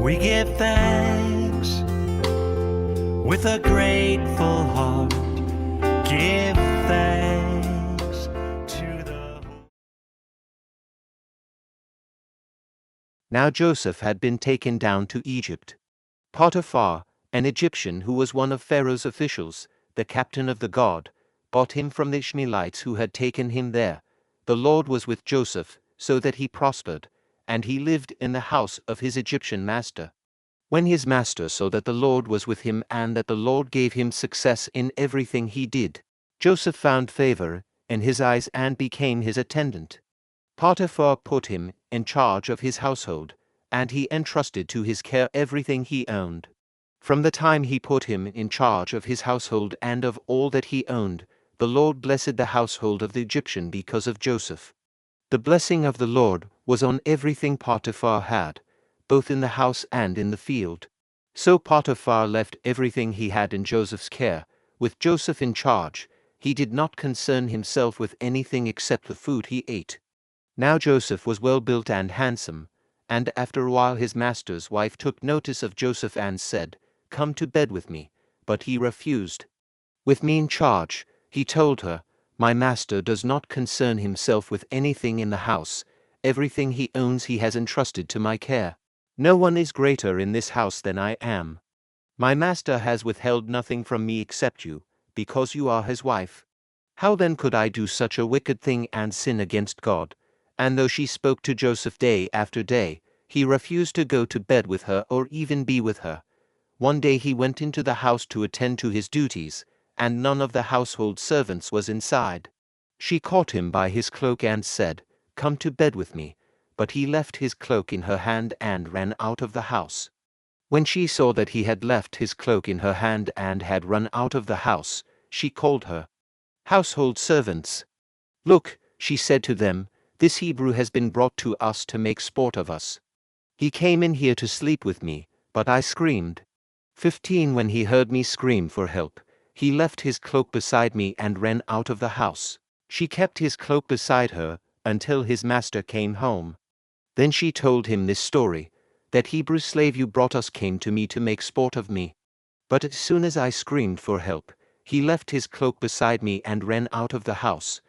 We give thanks with a grateful heart. Give thanks to the... Now Joseph had been taken down to Egypt. Potiphar, an Egyptian who was one of Pharaoh's officials, the captain of the guard, bought him from the Ishmaelites who had taken him there. The Lord was with Joseph, so that he prospered, and he lived in the house of his Egyptian master. When his master saw that the Lord was with him and that the Lord gave him success in everything he did, Joseph found favor in his eyes and became his attendant. Potiphar put him in charge of his household, and he entrusted to his care everything he owned. From the time he put him in charge of his household and of all that he owned, the Lord blessed the household of the Egyptian because of Joseph. The blessing of the Lord was on everything Potiphar had, both in the house and in the field. So Potiphar left everything he had in Joseph's care, with Joseph in charge. He did not concern himself with anything except the food he ate. Now Joseph was well built and handsome, and after a while his master's wife took notice of Joseph and said, "Come to bed with me." But he refused. "With me in charge," he told her, "my master does not concern himself with anything in the house. Everything he owns he has entrusted to my care. No one is greater in this house than I am. My master has withheld nothing from me except you, because you are his wife. How then could I do such a wicked thing and sin against God?" And though she spoke to Joseph day after day, he refused to go to bed with her or even be with her. One day he went into the house to attend to his duties, and none of the household servants was inside. She caught him by his cloak and said, "Come to bed with me." But he left his cloak in her hand and ran out of the house. When she saw that he had left his cloak in her hand and had run out of the house, she called her household servants. "Look," she said to them, "this Hebrew has been brought to us to make sport of us. He came in here to sleep with me, but I screamed. 15 When he heard me scream for help, he left his cloak beside me and ran out of the house." She kept his cloak beside her until his master came home. Then she told him this story: "That Hebrew slave you brought us came to me to make sport of me. But as soon as I screamed for help, he left his cloak beside me and ran out of the house."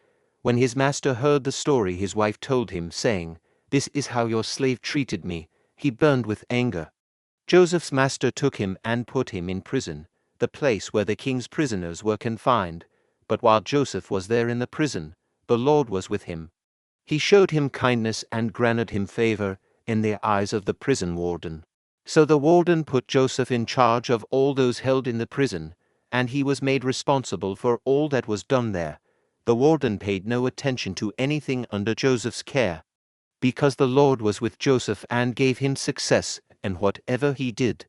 When his master heard the story, his wife told him, saying, "This is how your slave treated me." He burned with anger. Joseph's master took him and put him in prison, the place where the king's prisoners were confined. But while Joseph was there in the prison, the Lord was with him. He showed him kindness and granted him favor in the eyes of the prison warden. So the warden put Joseph in charge of all those held in the prison, and he was made responsible for all that was done there. The warden paid no attention to anything under Joseph's care, because the Lord was with Joseph and gave him success in whatever he did.